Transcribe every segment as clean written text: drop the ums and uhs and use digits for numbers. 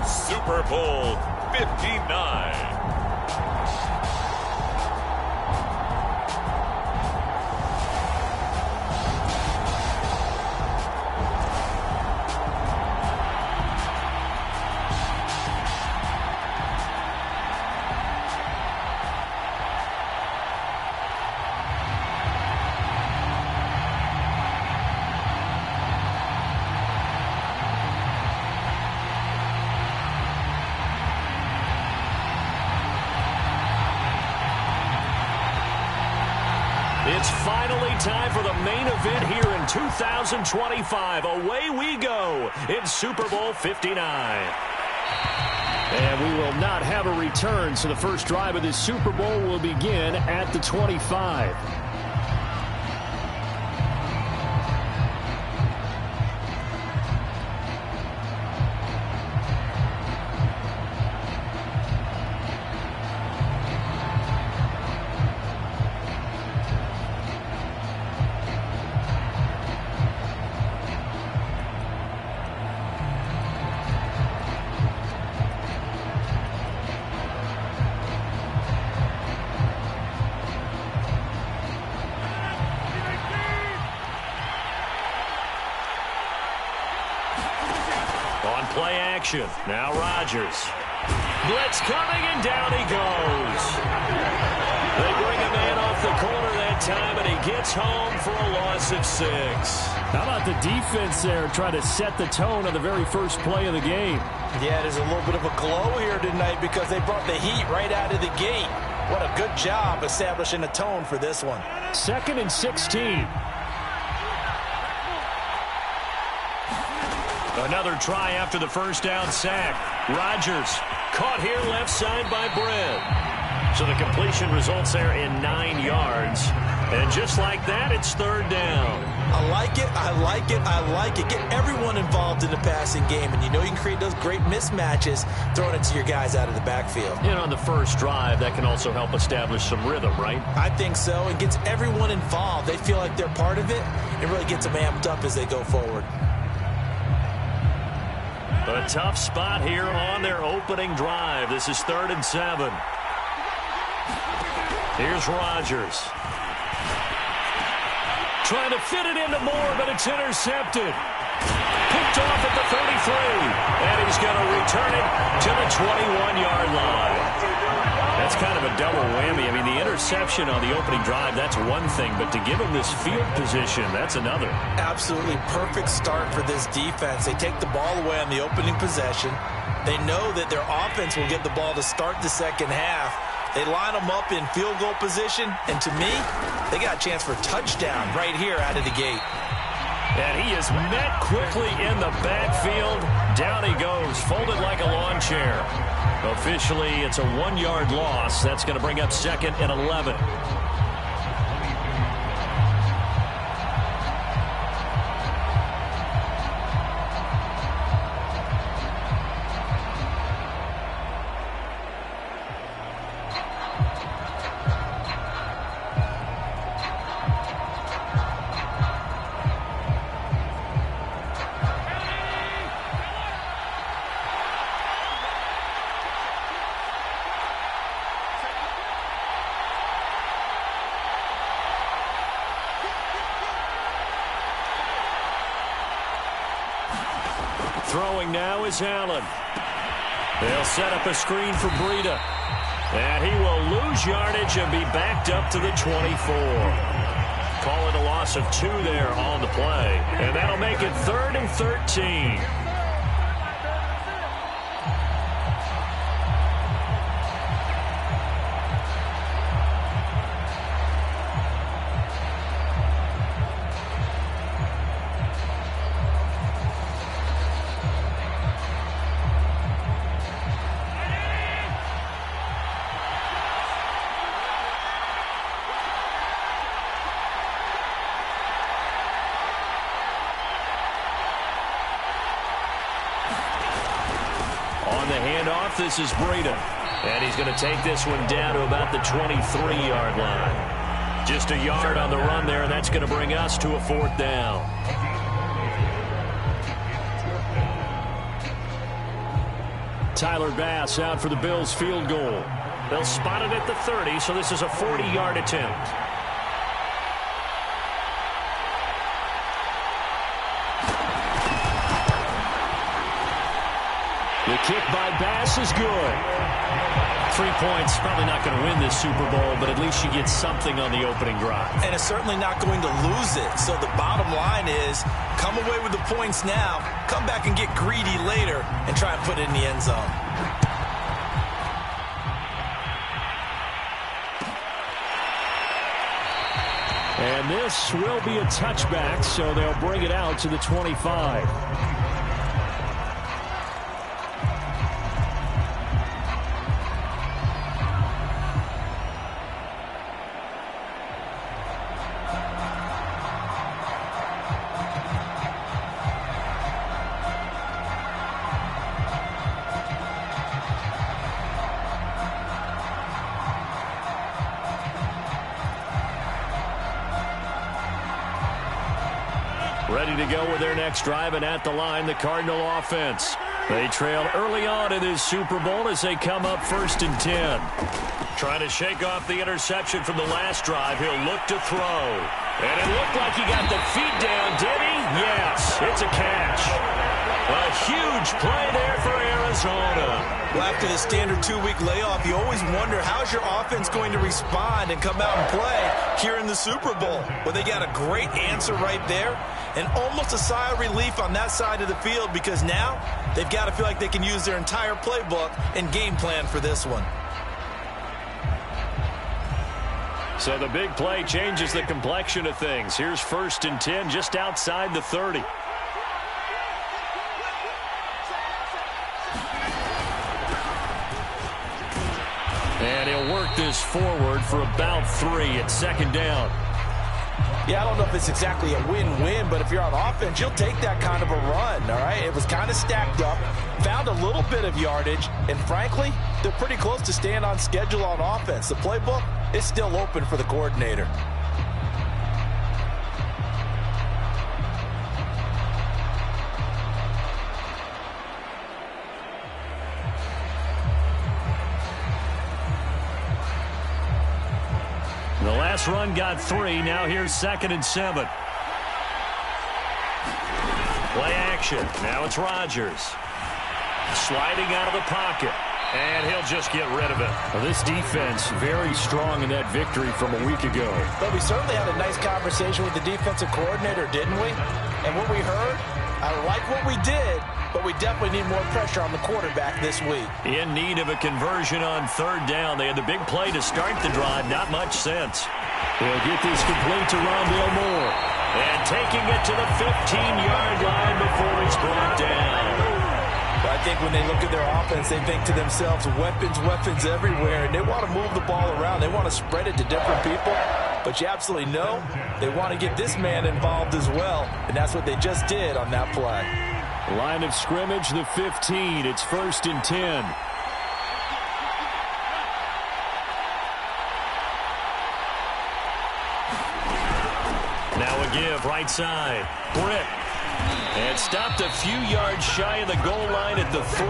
Super Bowl 59. It's finally time for the main event here in 2025. Away we go in Super Bowl 59. And we will not have a return, so the first drive of this Super Bowl will begin at the 25. Play action. Now Rodgers. Blitz coming, and down he goes. They bring a man off the corner that time, and he gets home for a loss of 6. How about the defense there trying to set the tone on the very first play of the game? Yeah, there's a little bit of a glow here tonight because they brought the heat right out of the gate. What a good job establishing a tone for this one. 2nd and 16. Another try after the first down sack. Rodgers caught here left side by Brent. So the completion results there in 9 yards. And just like that, it's 3rd down. I like it, I like it, I like it. Get everyone involved in the passing game. And you know you can create those great mismatches throwing it to your guys out of the backfield. And on the first drive, that can also help establish some rhythm, right? I think so. It gets everyone involved. They feel like they're part of it. It really gets them amped up as they go forward. A tough spot here on their opening drive. This is 3rd and 7. Here's Rodgers. Trying to fit it into Moore, but it's intercepted. Picked off at the 33. And he's going to return it to the 21-yard line. That's kind of a double whammy. I mean, the interception on the opening drive, that's one thing. But to give him this field position, that's another. Absolutely perfect start for this defense. They take the ball away on the opening possession. They know that their offense will get the ball to start the second half. They line them up in field goal position. And to me, they got a chance for a touchdown right here out of the gate. And he is met quickly in the backfield. Down he goes, folded like a lawn chair. Officially, it's a 1-yard loss. That's going to bring up 2nd and 11. Throwing now is Allen. They'll set up a screen for Breida. And he will lose yardage and be backed up to the 24. Call it a loss of 2 there on the play. And that'll make it 3rd and 13. This is Breida. And he's going to take this one down to about the 23-yard line. Just a yard on the run there, and that's going to bring us to a 4th down. Tyler Bass out for the Bills field goal. They'll spot it at the 30, so this is a 40-yard attempt. The kick by Bass is good. 3 points, probably not going to win this Super Bowl, but at least you get something on the opening drive. And it's certainly not going to lose it. So the bottom line is, come away with the points now, come back and get greedy later, and try and put it in the end zone. And this will be a touchback, so they'll bring it out to the 25. Ready to go with their next drive, and at the line, the Cardinal offense. They trailed early on in this Super Bowl as they come up 1st and 10. Trying to shake off the interception from the last drive. He'll look to throw. And it looked like he got the feet down, did he? Yes, it's a catch. A huge play there for Arizona. Well, after the standard 2-week layoff, you always wonder, how's your offense going to respond and come out and play here in the Super Bowl? Well, they got a great answer right there, and almost a sigh of relief on that side of the field, because now they've got to feel like they can use their entire playbook and game plan for this one. So the big play changes the complexion of things. Here's 1st and 10 just outside the 30. And he'll work this forward for about 3 at 2nd down. Yeah, I don't know if it's exactly a win-win, but if you're on offense, you'll take that kind of a run, all right? It was kind of stacked up, found a little bit of yardage, and frankly, they're pretty close to staying on schedule on offense. The playbook is still open for the coordinator. The last run got 3. Now here's 2nd and 7. Play action. Now it's Rodgers. Sliding out of the pocket. And he'll just get rid of it. Well, this defense very strong in that victory from a week ago. But we certainly had a nice conversation with the defensive coordinator, didn't we? And what we heard, I like what we did, but we definitely need more pressure on the quarterback this week. In need of a conversion on 3rd down. They had the big play to start the drive. Not much sense. They'll get this complete to Rondale Moore. And taking it to the 15-yard line before it's brought down. Well, I think when they look at their offense, they think to themselves, weapons, weapons everywhere. And they want to move the ball around. They want to spread it to different people. But you absolutely know they want to get this man involved as well. And that's what they just did on that play. Line of scrimmage, the 15. It's 1st and 10. Now a give, right side. Britt. And stopped a few yards shy of the goal line at the 3.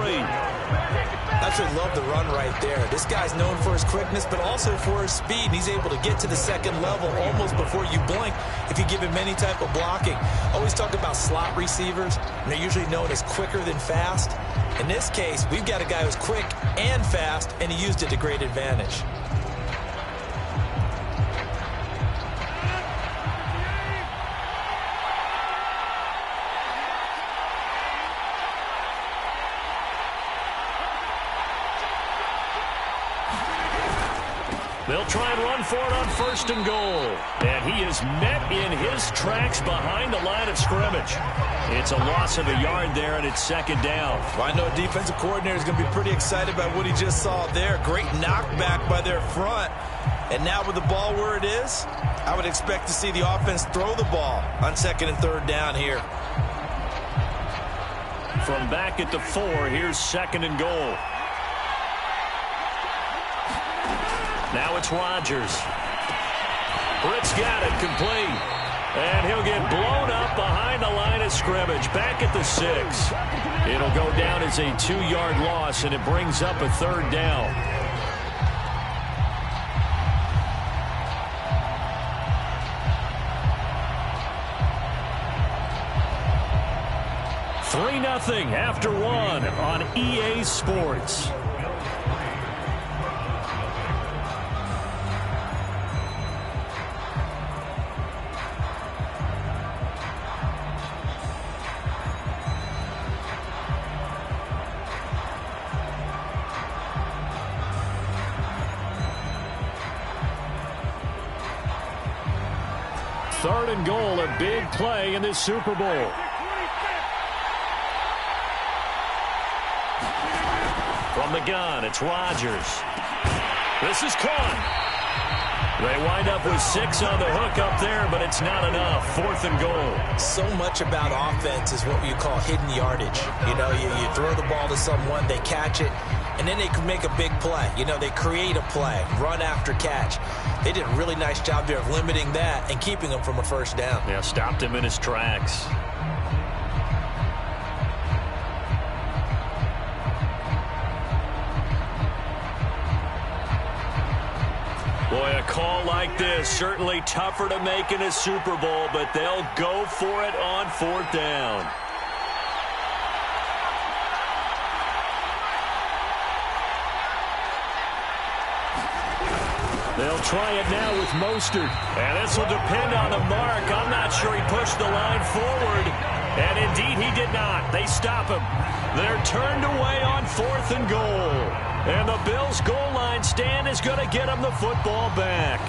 That's what I love the run right there. This guy's known for his quickness, but also for his speed. And he's able to get to the 2nd level almost before you blink if you give him any type of blocking. Always talk about slot receivers, and they're usually known as quicker than fast. In this case, we've got a guy who's quick and fast, and he used it to great advantage. They'll try and run for it on 1st and goal. And he is met in his tracks behind the line of scrimmage. It's a loss of a yard there, and it's 2nd down. Well, I know defensive coordinator is going to be pretty excited about what he just saw there. Great knockback by their front. And now with the ball where it is, I would expect to see the offense throw the ball on 2nd and 3rd down here. From back at the 4, here's 2nd and goal. Now it's Rodgers. Britt's got it complete. And he'll get blown up behind the line of scrimmage, back at the 6. It'll go down as a 2-yard loss, and it brings up a 3rd down. Nothing after 1 on EA Sports. Third and goal, a big play in this Super Bowl. From the gun, it's Rodgers. This is caught. They wind up with 6 on the hook up there, but it's not enough. 4th and goal. So much about offense is what you call hidden yardage. You know, you throw the ball to someone, they catch it, and then they can make a big play. You know, they create a play, run after catch. They did a really nice job there of limiting that and keeping him from a first down. Yeah, stopped him in his tracks. Boy, a call like this, certainly tougher to make in a Super Bowl, but they'll go for it on 4th down. They'll try it now with Mostert. And this will depend on the mark. I'm not sure he pushed the line forward. And indeed, he did not. They stop him. They're turned away on 4th and goal. And the Bills' goal line stand is going to get them the football back.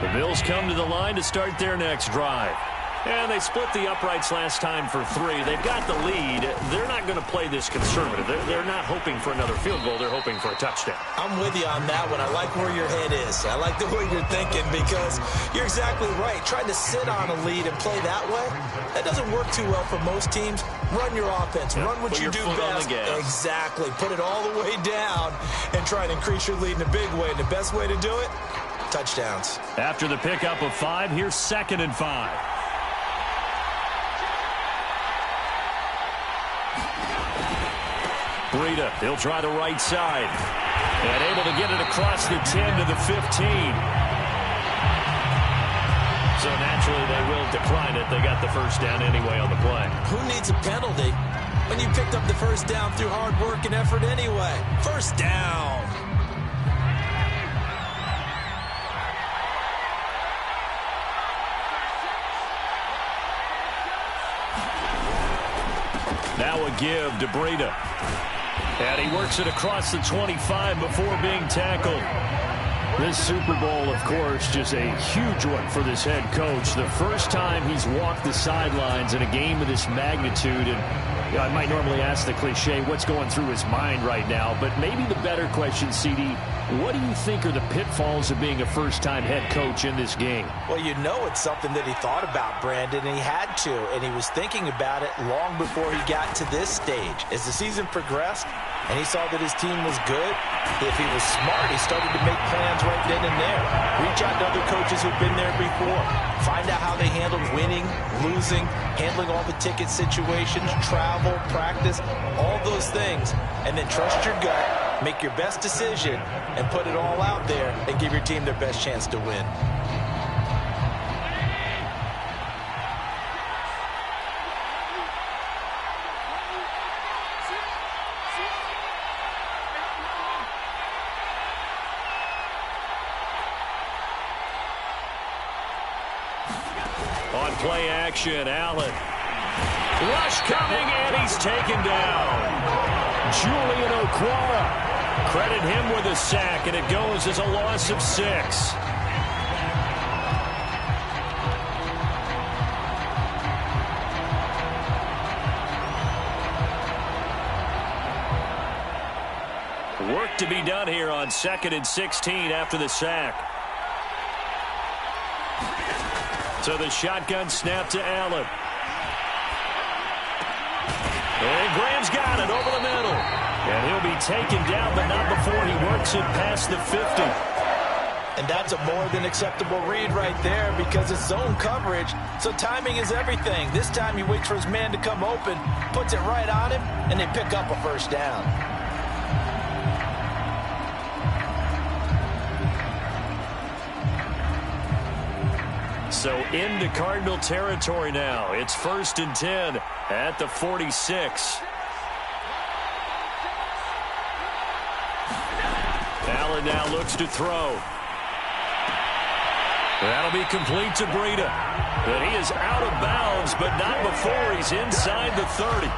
The Bills come to the line to start their next drive. And they split the uprights last time for 3. They've got the lead. They're not going to play this conservative. They're not hoping for another field goal. They're hoping for a touchdown. I'm with you on that one. I like where your head is. I like the way you're thinking because you're exactly right. Trying to sit on a lead and play that way, that doesn't work too well for most teams. Run your offense. Run what you do best. Exactly. Put it all the way down and try and increase your lead in a big way. And the best way to do it, touchdowns. After the pickup of 5, here's 2nd and 5. Breida, he'll try the right side. And able to get it across the 10 to the 15. So naturally they will decline it. They got the first down anyway on the play. Who needs a penalty when you picked up the first down through hard work and effort anyway? First down. Now a give to Breida. And he works it across the 25 before being tackled. This Super Bowl, of course, just a huge one for this head coach. The first time he's walked the sidelines in a game of this magnitude. And I might normally ask the cliche, what's going through his mind right now? But maybe the better question, CD, what do you think are the pitfalls of being a first-time head coach in this game? Well, you know it's something that he thought about, Brandon, and he had to. And he was thinking about it long before he got to this stage. As the season progressed, and he saw that his team was good, if he was smart, he started to make plans right then and there. Reach out to other coaches who've been there before. Find out how they handled winning, losing, handling all the ticket situations, travel, practice, all those things. And then trust your gut, make your best decision, and put it all out there and give your team their best chance to win. On play action, Allen. Rush coming, and he's taken down. Julian Okwara. Credit him with a sack, and it goes as a loss of 6. Work to be done here on 2nd and 16 after the sack. So the shotgun snap to Allen. And Graham's got it over the middle. And he'll be taken down, but not before he works it past the 50. And that's a more than acceptable read right there because it's zone coverage, so timing is everything. This time he waits for his man to come open, puts it right on him, and they pick up a first down. So into Cardinal territory now. It's 1st and 10 at the 46. Allen now looks to throw. That'll be complete to Breida. But he is out of bounds, but not before he's inside the 30.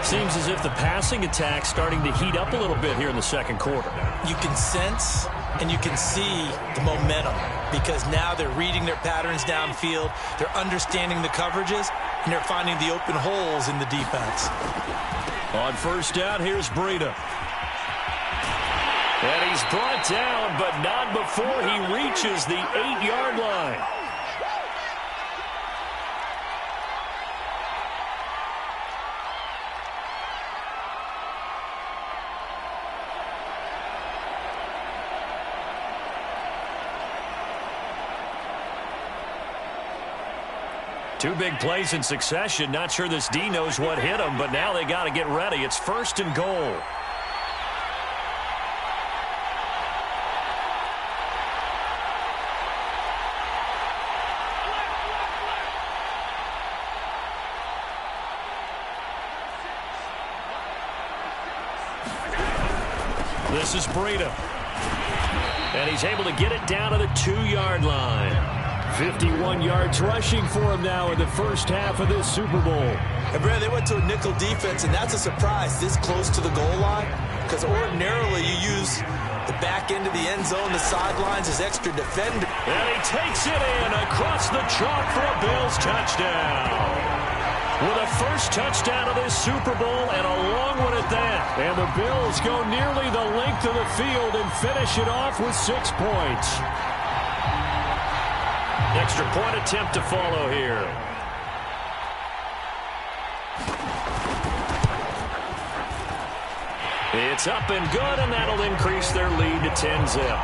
Seems as if the passing attack's starting to heat up a little bit here in the second quarter. You can sense and you can see the momentum because now they're reading their patterns downfield, they're understanding the coverages, and they're finding the open holes in the defense. On first down, here's Breida. And he's brought down, but not before he reaches the 8-yard line. Two big plays in succession. Not sure this D knows what hit him, but now they got to get ready. It's 1st and goal. This is Breida. And he's able to get it down to the 2-yard line. 51 yards rushing for him now in the first half of this Super Bowl. And Brad, they went to a nickel defense, and that's a surprise this close to the goal line because ordinarily you use the back end of the end zone, the sidelines as extra defender. And he takes it in across the chalk for a Bills touchdown. With a first touchdown of this Super Bowl and a long one at that. And the Bills go nearly the length of the field and finish it off with 6 points. Extra point attempt to follow here. It's up and good, and that'll increase their lead to 10-zip.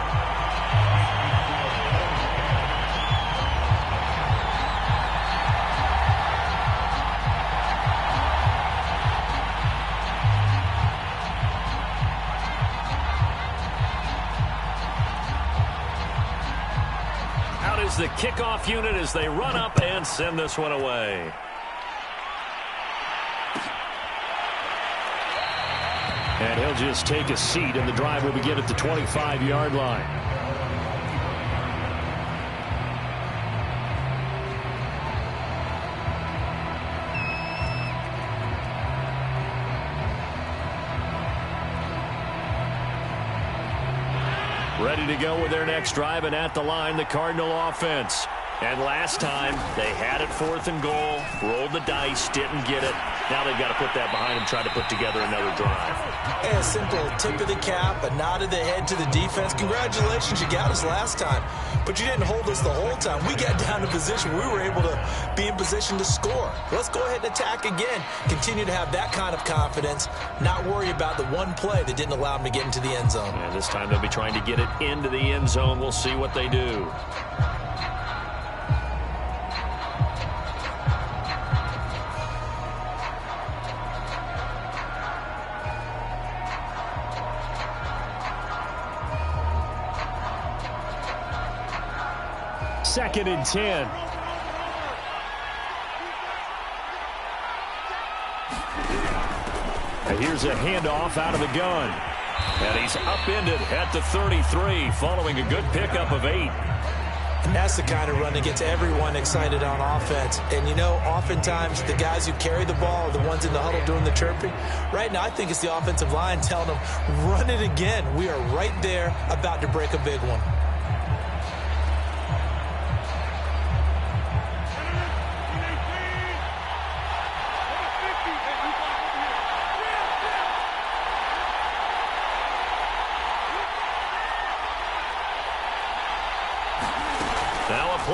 The kickoff unit as they run up and send this one away. And he'll just take a seat, and the drive will begin at the 25-yard line. Ready to go with their next drive, and at the line, the Cardinal offense. And last time, they had it 4th and goal, rolled the dice, didn't get it. Now they've got to put that behind them, try to put together another drive. A simple tip of the cap, a nod of the head to the defense. Congratulations, you got us last time, but you didn't hold us the whole time. We got down to position. We were able to be in position to score. Let's go ahead and attack again. Continue to have that kind of confidence, not worry about the one play that didn't allow them to get into the end zone. And this time they'll be trying to get it into the end zone. We'll see what they do. Second and 10. And here's a handoff out of the gun. And he's upended at the 33 following a good pickup of 8. And that's the kind of run that gets everyone excited on offense. And, you know, oftentimes the guys who carry the ball are the ones in the huddle doing the chirping. Right now, I think it's the offensive line telling them, run it again. We are right there about to break a big one.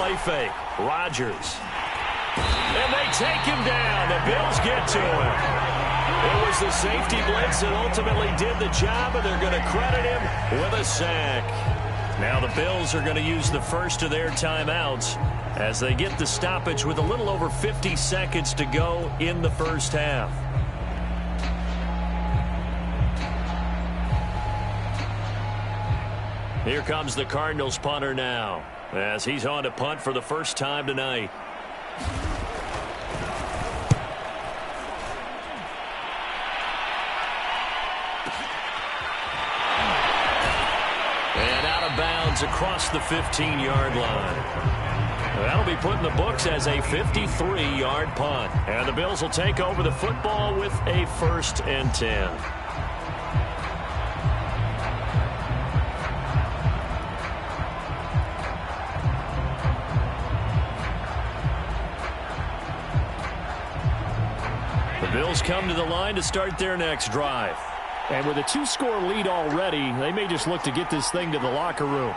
play fake. Rodgers. And they take him down. The Bills get to him. It was the safety blitz that ultimately did the job, and they're going to credit him with a sack. Now the Bills are going to use the first of their timeouts as they get the stoppage with a little over 50 seconds to go in the first half. Here comes the Cardinals punter now as he's on to punt for the first time tonight. And out of bounds across the 15-yard line. That'll be put in the books as a 53-yard punt. And the Bills will take over the football with a 1st and 10. The Bills come to the line to start their next drive. And with a 2-score lead already, they may just look to get this thing to the locker room.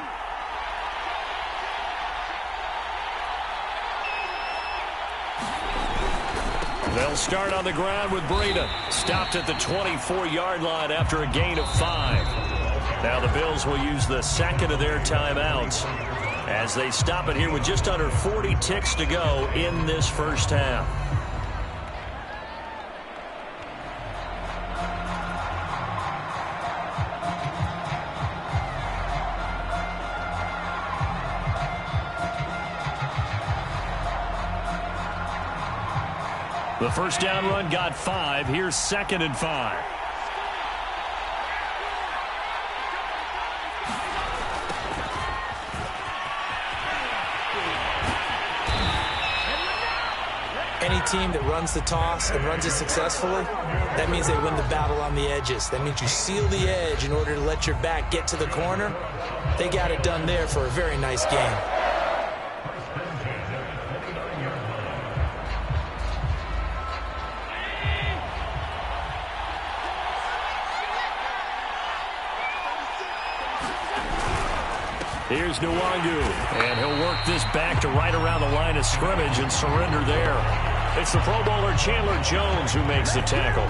They'll start on the ground with Breida. Stopped at the 24-yard line after a gain of 5. Now the Bills will use the second of their timeouts as they stop it here with just under 40 ticks to go in this first half. The first down run got 5. Here's 2nd and 5. Any team that runs the toss and runs it successfully, that means they win the battle on the edges. That means you seal the edge in order to let your back get to the corner. They got it done there for a very nice game. Here's Nwangu, and he'll work this back to right around the line of scrimmage and surrender there. It's the Pro Bowler Chandler Jones who makes the tackle.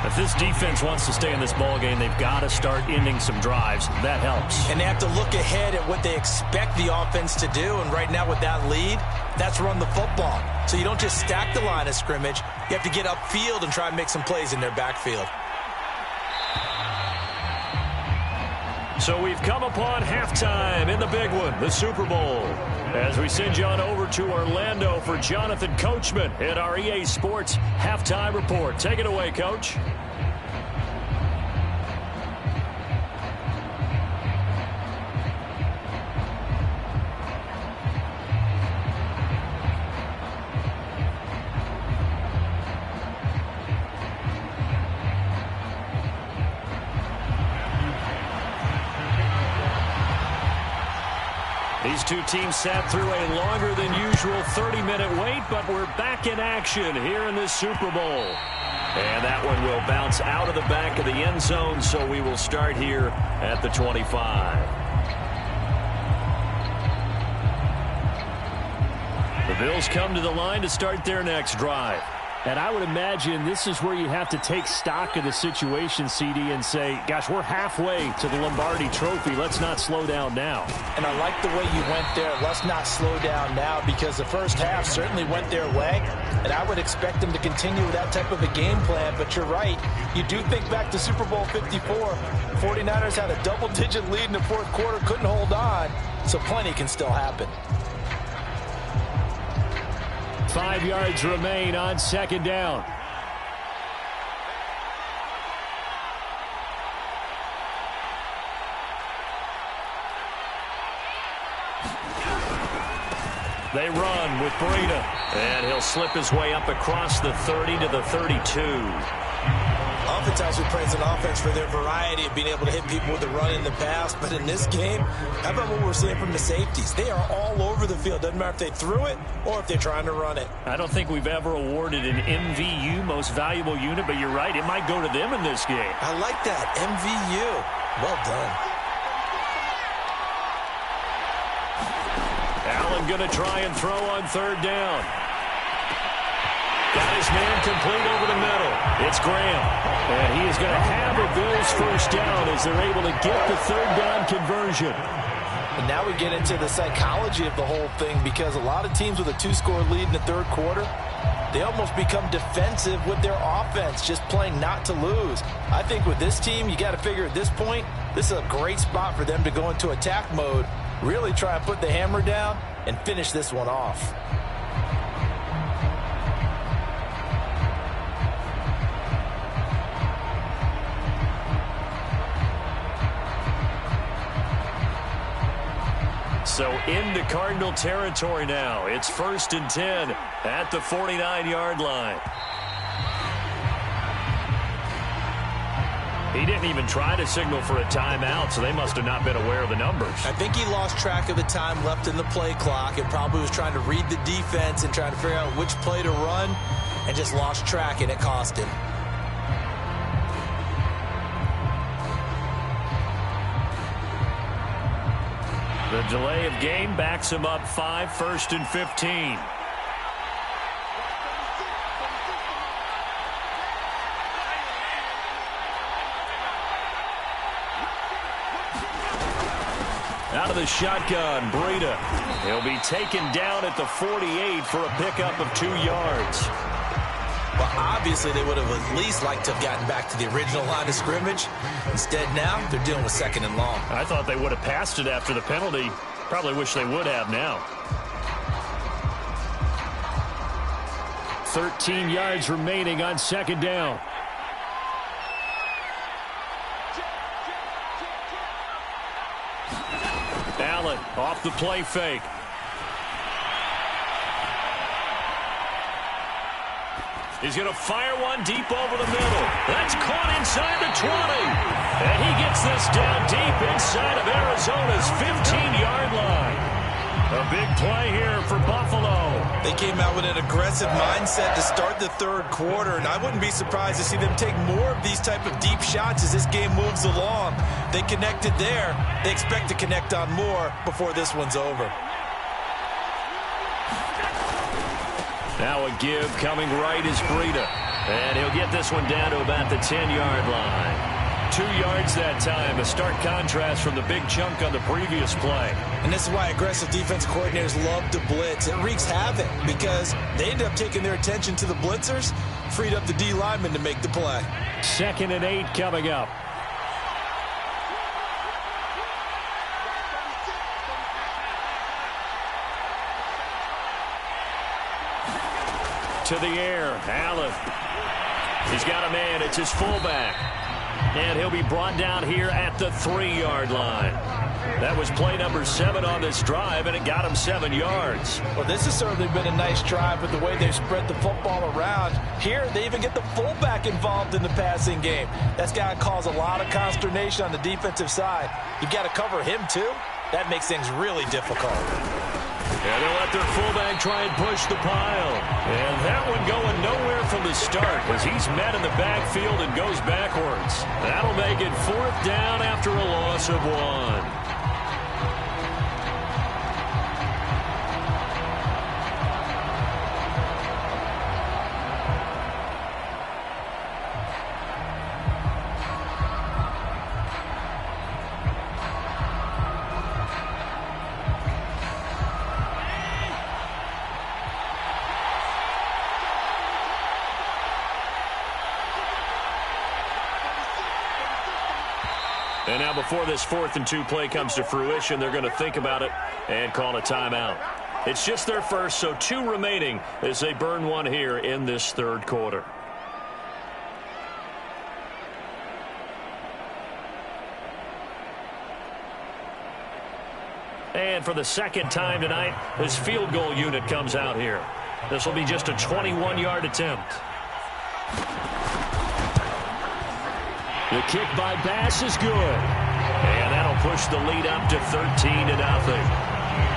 If this defense wants to stay in this ballgame, they've got to start ending some drives. That helps. And they have to look ahead at what they expect the offense to do, and right now with that lead, that's run the football. So you don't just stack the line of scrimmage. You have to get upfield and try and make some plays in their backfield. So we've come upon halftime in the big one, the Super Bowl. As we send you on over to Orlando for Jonathan Coachman at our EA Sports Halftime Report. Take it away, Coach. These two teams sat through a longer than usual 30-minute wait, but we're back in action here in this Super Bowl. And that one will bounce out of the back of the end zone, so we will start here at the 25. The Bills come to the line to start their next drive. And I would imagine this is where you have to take stock of the situation, CD, and say, gosh, we're halfway to the Lombardi Trophy. Let's not slow down now. And I like the way you went there. Let's not slow down now, because the first half certainly went their way. And I would expect them to continue with that type of a game plan. But you're right. You do think back to Super Bowl 54. 49ers had a double-digit lead in the fourth quarter, couldn't hold on. So plenty can still happen. 5 yards remain on 2nd down. They run with Breida, and he'll slip his way up across the 30 to the 32. Oftentimes we praise an offense for their variety of being able to hit people with a run in the past, but in this game, how about what we're seeing from the safeties? They are all over the field. Doesn't matter if they threw it or if they're trying to run it. I don't think we've ever awarded an MVU, most valuable unit, but you're right, it might go to them in this game. I like that, MVU. Well done. Allen going to try and throw on third down. Got his man complete over the middle. It's Graham. And he is going to have a Bills first down as they're able to get the third down conversion. And now we get into the psychology of the whole thing, because a lot of teams with a 2-score lead in the third quarter, they almost become defensive with their offense, just playing not to lose. I think with this team, you got to figure at this point, this is a great spot for them to go into attack mode, really try and put the hammer down and finish this one off. So into Cardinal territory now. It's 1st and 10 at the 49-yard line. He didn't even try to signal for a timeout, so they must have not been aware of the numbers. I think he lost track of the time left in the play clock and probably was trying to read the defense and trying to figure out which play to run and just lost track, and it cost him. The delay of game backs him up 5, 1st and 15. Out of the shotgun, Breida. He'll be taken down at the 48 for a pickup of 2 yards. Well, obviously they would have at least liked to have gotten back to the original line of scrimmage. Instead now, they're dealing with 2nd and long. I thought they would have passed it after the penalty. Probably wish they would have now. 13 yards remaining on 2nd down. Allen off the play fake. He's going to fire one deep over the middle. That's caught inside the 20. And he gets this down deep inside of Arizona's 15-yard line. A big play here for Buffalo. They came out with an aggressive mindset to start the third quarter, and I wouldn't be surprised to see them take more of these type of deep shots as this game moves along. They connected there. They expect to connect on more before this one's over. Now a give coming right is Breida. And he'll get this one down to about the 10-yard line. 2 yards that time, a stark contrast from the big chunk on the previous play. And this is why aggressive defense coordinators love to blitz. It wreaks havoc because they end up taking their attention to the blitzers, freed up the D lineman to make the play. 2nd and 8 coming up. To the air, Allen. He's got a man. It's his fullback. And he'll be brought down here at the 3-yard line. That was play number 7 on this drive, and it got him 7 yards. Well, this has certainly been a nice drive with the way they've spread the football around. Here, they even get the fullback involved in the passing game. That's got to cause a lot of consternation on the defensive side. You've got to cover him, too. That makes things really difficult. And they'll let their fullback try and push the pile. And that one going nowhere from the start as he's met in the backfield and goes backwards. That'll make it 4th down after a loss of 1. And now before this 4th and 2 play comes to fruition, they're going to think about it and call a timeout. It's just their first, so 2 remaining as they burn one here in this third quarter. And for the 2nd time tonight, his field goal unit comes out here. This will be just a 21-yard attempt. The kick by Bass is good. And that'll push the lead up to 13-0.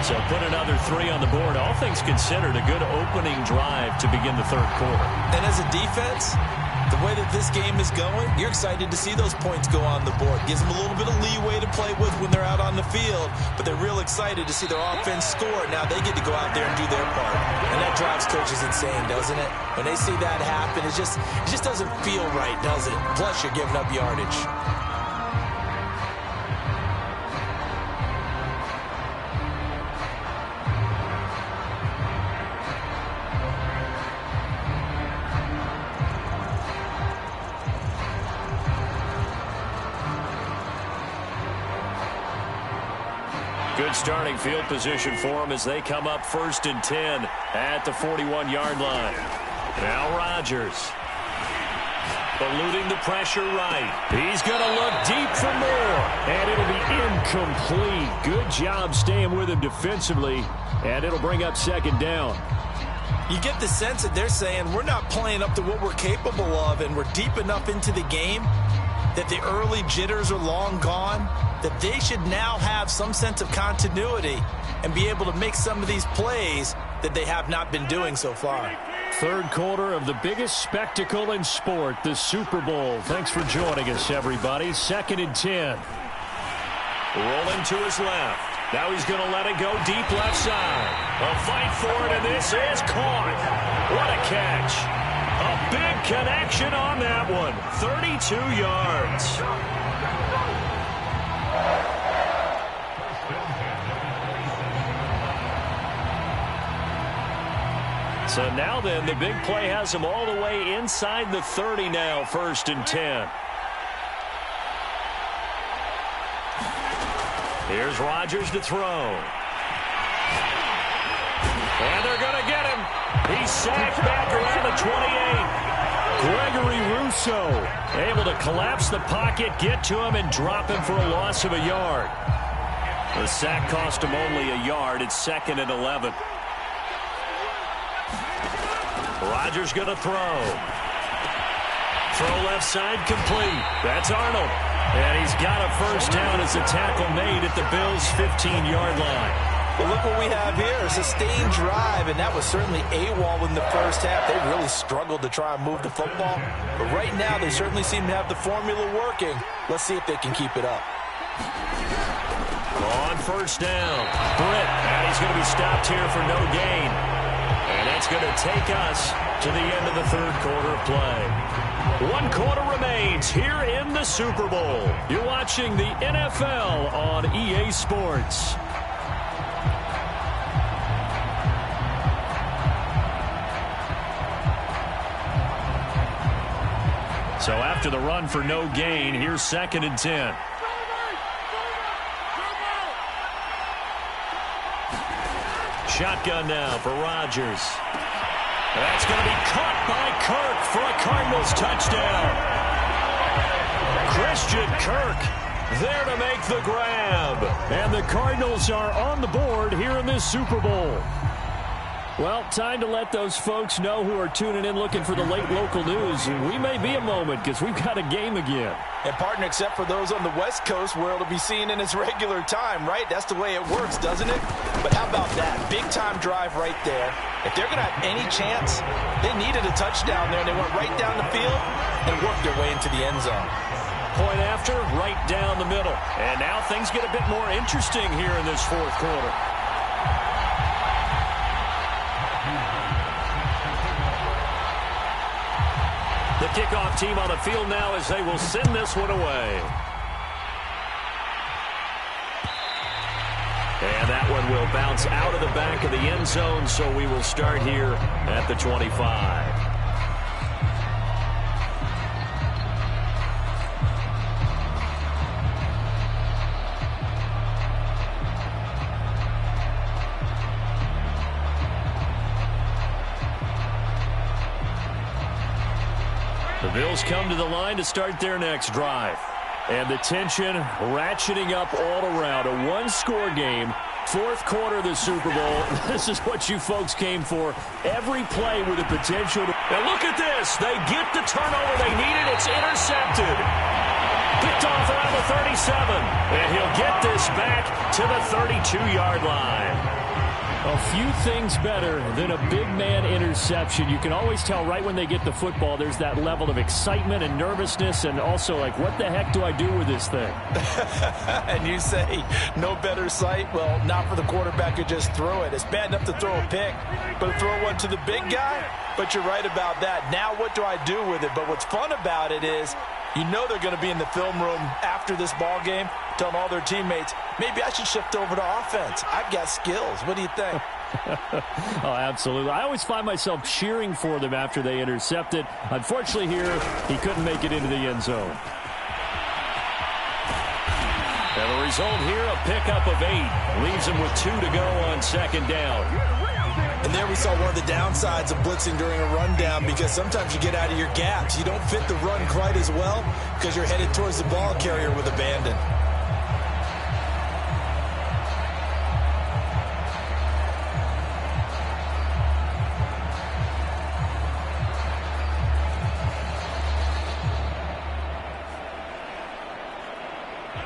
So put another 3 on the board. All things considered, a good opening drive to begin the third quarter. And as a defense, The way that this game is going, you're excited to see those points go on the board. Gives them a little bit of leeway to play with when they're out on the field, but they're real excited to see their offense score. Now they get to go out there and do their part. And that drives coaches insane, doesn't it? When they see that happen, it just doesn't feel right, does it? Plus, you're giving up yardage. Good starting field position for them as they come up 1st and 10 at the 41-yard line. Now Rodgers. Eluding the pressure right. He's going to look deep for more. And it'll be incomplete. Good job staying with him defensively. And it'll bring up 2nd down. You get the sense that they're saying we're not playing up to what we're capable of, and we're deep enough into the game that the early jitters are long gone, that they should now have some sense of continuity and be able to make some of these plays that they have not been doing so far. 3rd quarter of the biggest spectacle in sport, the Super Bowl. Thanks for joining us, everybody. 2nd and 10. Rolling to his left. Now he's going to let it go deep left side. A fight for it, and this is caught. What a catch. A big connection on that one. 32 yards. So now then, the big play has him all the way inside the 30 now, 1st and 10. Here's Rodgers to throw. And they're going to get him. He's sacked back around the 28. Gregory Rousseau able to collapse the pocket, get to him, and drop him for a loss of a yard. The sack cost him only a yard. It's 2nd and 11. Rodgers going to throw. Throw left side complete. That's Arnold. And he's got a 1st down as a tackle made at the Bills' 15-yard line. Well, look what we have here, a sustained drive, and that was certainly AWOL in the first half. They really struggled to try and move the football, but right now they certainly seem to have the formula working. Let's see if they can keep it up. On 1st down, Britt, and he's going to be stopped here for no gain. And that's going to take us to the end of the 3rd quarter of play. 1 quarter remains here in the Super Bowl. You're watching the NFL on EA Sports. So after the run for no gain, here's 2nd and 10. Shotgun now for Rodgers. That's going to be caught by Kirk for a Cardinals touchdown. Christian Kirk there to make the grab. And the Cardinals are on the board here in this Super Bowl. Well, time to let those folks know who are tuning in looking for the late local news. We may be a moment because we've got a game again. And, partner, except for those on the West Coast where it'll be seen in its regular time, right? That's the way it works, doesn't it? But how about that? Big-time drive right there. If they're going to have any chance, they needed a touchdown there, and they went right down the field and worked their way into the end zone. Point after, right down the middle. And now things get a bit more interesting here in this 4th quarter. The kickoff team on the field now as they will send this one away. And that one will bounce out of the back of the end zone, so we will start here at the 25. The Bills come to the line to start their next drive. And the tension ratcheting up all around. A 1-score game. 4th quarter of the Super Bowl. This is what you folks came for. Every play with the potential to... And look at this. They get the turnover they needed. It's intercepted. Picked off around the 37. And he'll get this back to the 32-yard line. A few things better than a big man interception. You can always tell right when they get the football, there's that level of excitement and nervousness, and also like, what the heck do I do with this thing? And you say, no better sight? Well, not for the quarterback who just threw it. It's bad enough to throw a pick, but to throw one to the big guy? But you're right about that. Now what do I do with it? But what's fun about it is, you know they're going to be in the film room after this ball game, telling all their teammates, maybe I should shift over to offense. I've got skills. What do you think? Oh, absolutely. I always find myself cheering for them after they intercept it. Unfortunately here, he couldn't make it into the end zone. And the result here, a pickup of 8. Leaves him with 2 to go on second down. And there we saw one of the downsides of blitzing during a rundown, because sometimes you get out of your gaps. You don't fit the run quite as well because you're headed towards the ball carrier with abandon.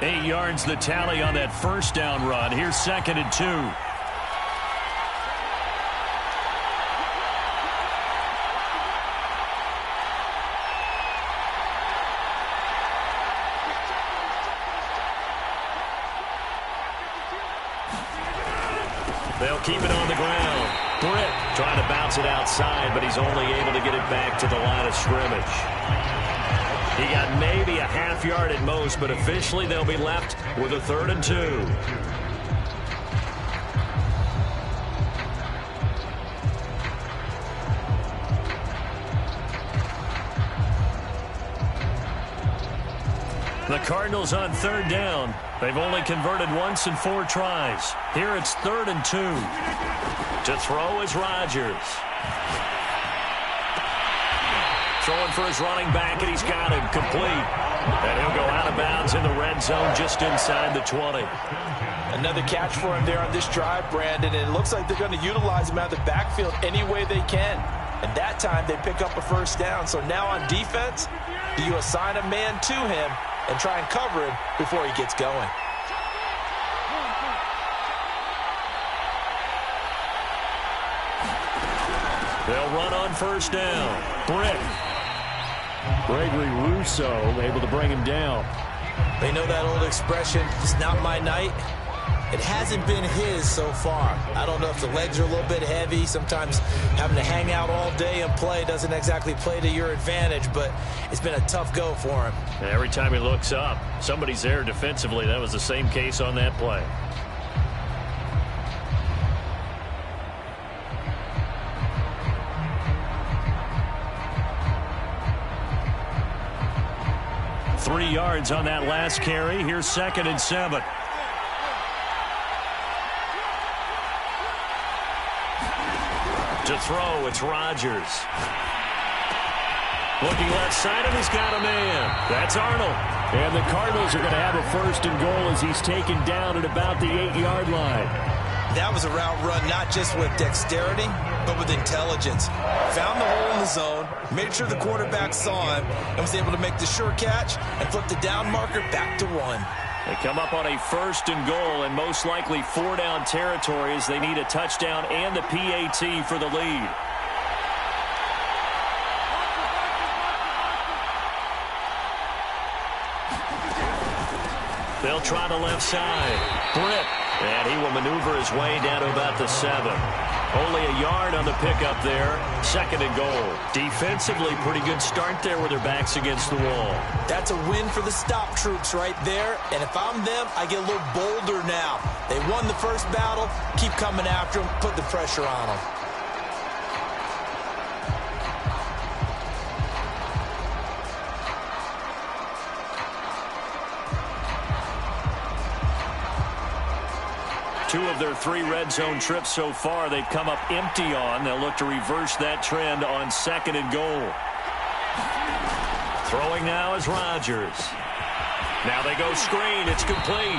Eight yards the tally on that first down run. Here's 2nd and 2. They'll keep it on the ground. Britt trying to bounce it outside, but he's only able to get it back to the line of scrimmage. He got maybe a half yard at most, but officially they'll be left with a 3rd and 2. The Cardinals on 3rd down. They've only converted once in 4 tries. Here it's 3rd and 2. To throw is Rodgers. Throwing for his running back, and he's got him complete. And he'll go out of bounds in the red zone just inside the 20. Another catch for him there on this drive, Brandon, and it looks like they're going to utilize him out of the backfield any way they can. And that time they pick up a 1st down. So now on defense, do you assign a man to him and try and cover him before he gets going? They'll run on 1st down. Britt. Gregory Rousseau able to bring him down. They know that old expression, it's not my night. It hasn't been his so far. I don't know if the legs are a little bit heavy. Sometimes having to hang out all day and play doesn't exactly play to your advantage, but it's been a tough go for him. Every time he looks up, somebody's there defensively. That was the same case on that play. Three yards on that last carry. Here's 2nd and 7. To throw, it's Rodgers. Looking left side, and he's got a man. That's Arnold. And the Cardinals are going to have a 1st and goal as he's taken down at about the 8-yard line. That was a route run not just with dexterity, but with intelligence. Found the hole in the zone, made sure the quarterback saw him, and was able to make the sure catch and flip the down marker back to 1. They come up on a 1st and goal, and most likely 4-down territory as they need a touchdown and the PAT for the lead. They'll try the left side. Britt. And he will maneuver his way down to about the 7. Only a yard on the pickup there. 2nd and goal. Defensively, pretty good start there with their backs against the wall. That's a win for the stop troops right there. And if I'm them, I get a little bolder now. They won the first battle. Keep coming after them. Put the pressure on them. Two of their 3 red zone trips so far, they've come up empty on. They'll look to reverse that trend on 2nd and goal. Throwing now is Rodgers. Now they go screen. It's complete.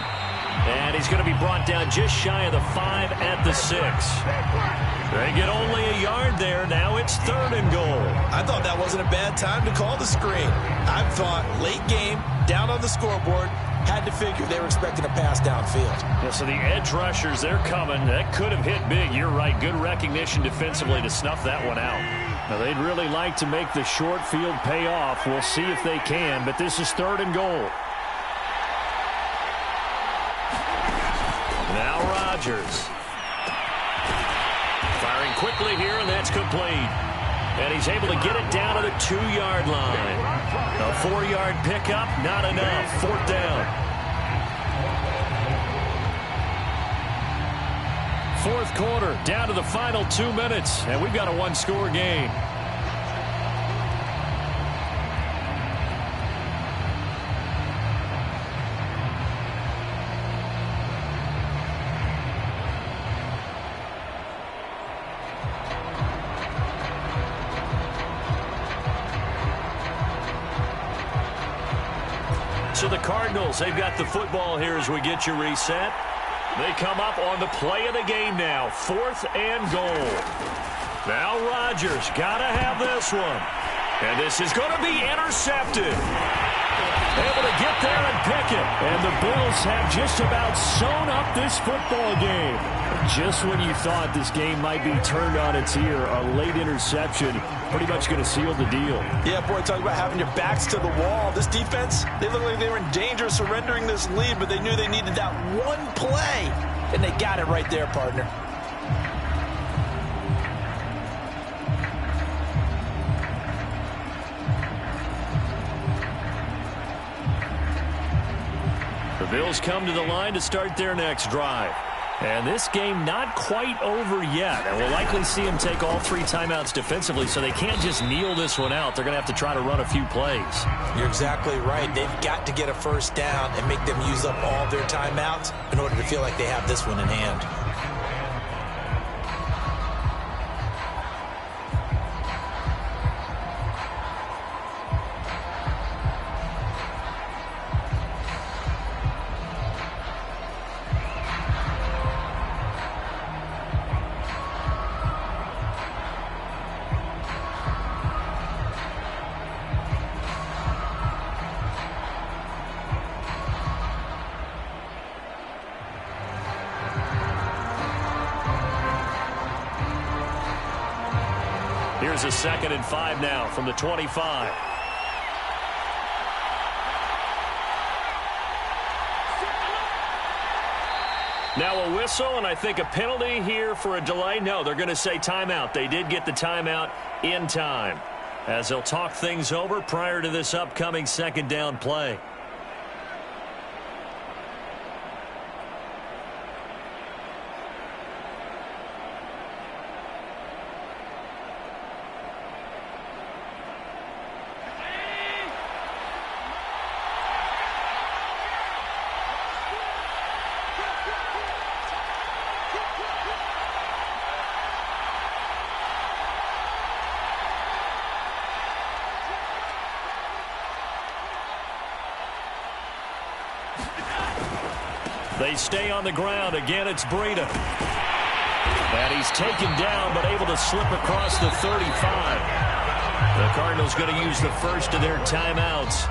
And he's going to be brought down just shy of the 5 at the 6. They get only a yard there. Now it's 3rd and goal. I thought that wasn't a bad time to call the screen. I thought late game, down on the scoreboard, had to figure they were expecting a pass downfield. Yeah, so the edge rushers, they're coming. That could have hit big. You're right. Good recognition defensively to snuff that one out. Now, they'd really like to make the short field pay off. We'll see if they can, but this is 3rd and goal. Now Rodgers. Firing quickly here, and that's complete. And he's able to get it down to the 2-yard line. A 4-yard pickup, not enough. 4th down. 4th quarter, down to the final 2 minutes, and we've got a 1-score game. So the Cardinals, they've got the football here as we get you reset. They come up on the play of the game now. 4th and goal. Now Rodgers got to have this one. And this is going to be intercepted. Able to get there and pick it. And the Bills have just about sewn up this football game. Just when you thought this game might be turned on its ear, a late interception pretty much going to seal the deal. Yeah, boy, talk about having your backs to the wall. This defense, they look like they were in danger of surrendering this lead, but they knew they needed that one play, and they got it right there, partner. The Bills come to the line to start their next drive. And this game not quite over yet. And we'll likely see them take all 3 timeouts defensively, so they can't just kneel this one out. They're going to have to try to run a few plays. You're exactly right. They've got to get a 1st down and make them use up all their timeouts in order to feel like they have this one in hand. Here's a 2nd and 5 now from the 25. Now a whistle, and I think a penalty here for a delay. No, they're going to say timeout. They did get the timeout in time, as they'll talk things over prior to this upcoming 2nd down play. They stay on the ground. Again, it's Breida. And he's taken down, but able to slip across the 35. The Cardinals going to use the first of their timeouts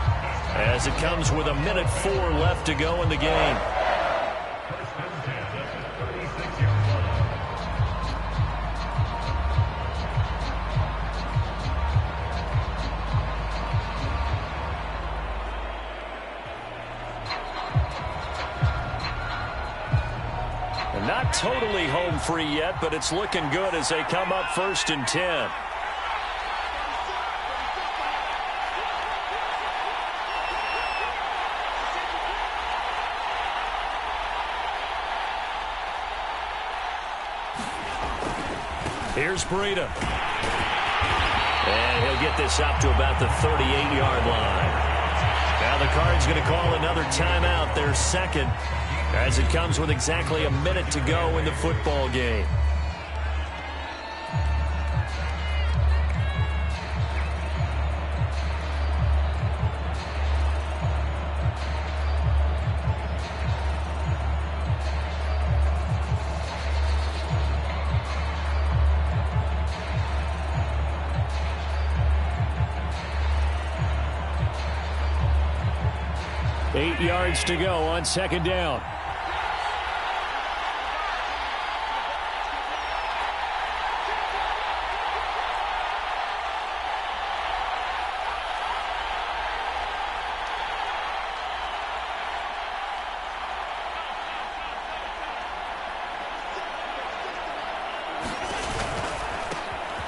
as it comes with 1:04 left to go in the game. Not totally home free yet, but it's looking good as they come up 1st and 10. Here's Breida. And he'll get this up to about the 38-yard line. Now the Cards going to call another timeout, their 2nd. As it comes with exactly a minute to go in the football game. 8 yards to go on second down.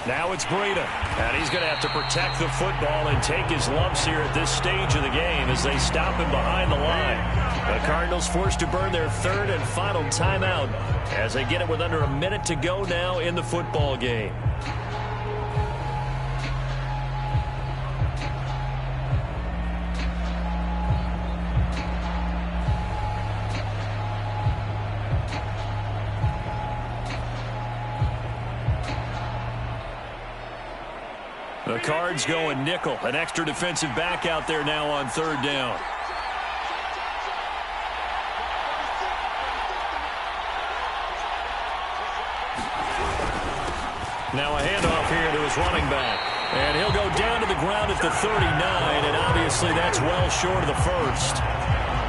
Now it's Breida, and he's going to have to protect the football and take his lumps here at this stage of the game as they stop him behind the line. The Cardinals forced to burn their third and final timeout as they get it with under a minute to go now in the football game. The Cards going nickel. An extra defensive back out there now on third down. Now a handoff here to his running back. And he'll go down to the ground at the 39, and obviously that's well short of the first.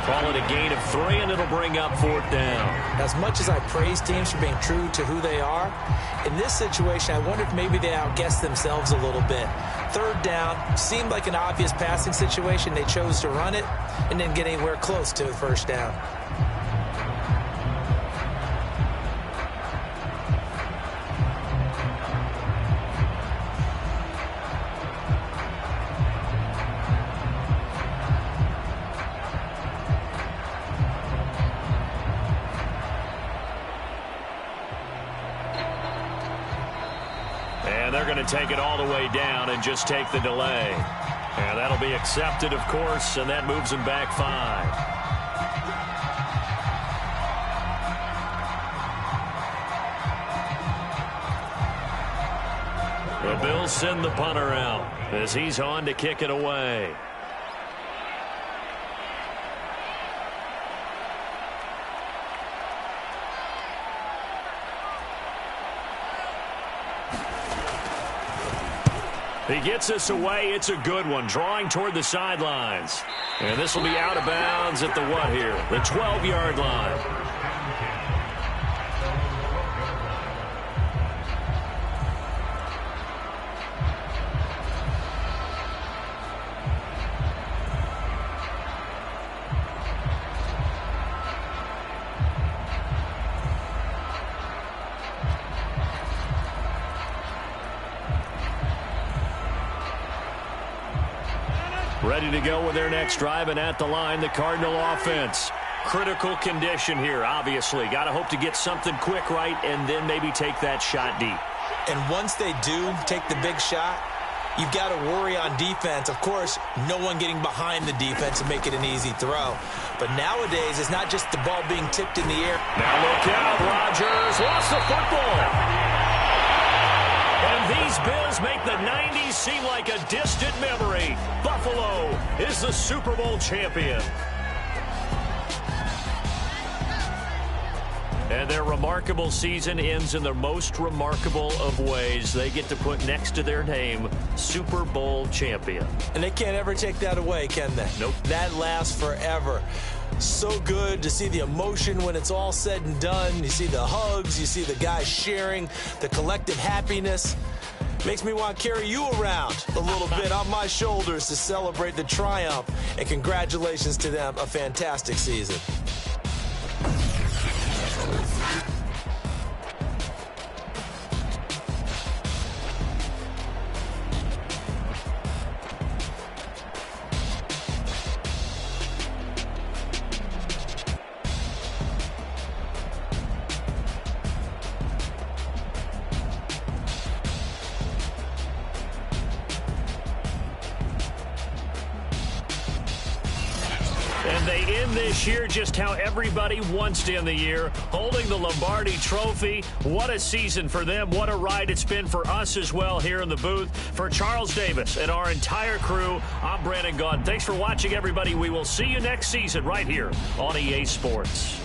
Call it a gain of 3, and it'll bring up fourth down. As much as I praise teams for being true to who they are, in this situation, I wonder if maybe they outguessed themselves a little bit. Third down seemed like an obvious passing situation. They chose to run it and didn't get anywhere close to the first down. And they're going to take it all the way down and just take the delay. And that'll be accepted, of course, and that moves them back 5. The Bills send the punter out as he's on to kick it away. He gets this away. It's a good one, drawing toward the sidelines. And this will be out of bounds at the what here? The 12-yard line. Ready to go with their next drive, and at the line, the Cardinal offense. Critical condition here, obviously. Got to hope to get something quick right and then maybe take that shot deep. And once they do take the big shot, you've got to worry on defense. Of course, no one getting behind the defense and make it an easy throw. But nowadays, it's not just the ball being tipped in the air. Now look out, Rodgers lost the football. And these Bills make the 90s seem like a distant memory. Buffalo is the Super Bowl champion. And their remarkable season ends in the most remarkable of ways. They get to put next to their name, Super Bowl champion. And they can't ever take that away, can they? Nope. That lasts forever. So good to see the emotion when it's all said and done. You see the hugs, you see the guys sharing, the collective happiness. Makes me want to carry you around a little bit on my shoulders to celebrate the triumph. And congratulations to them, a fantastic season. This year, just how everybody wants to end the year, holding the Lombardi Trophy. What a season for them. What a ride it's been for us as well here in the booth. For Charles Davis and our entire crew, I'm Brandon Gaudin. Thanks for watching, everybody. We will see you next season right here on EA Sports.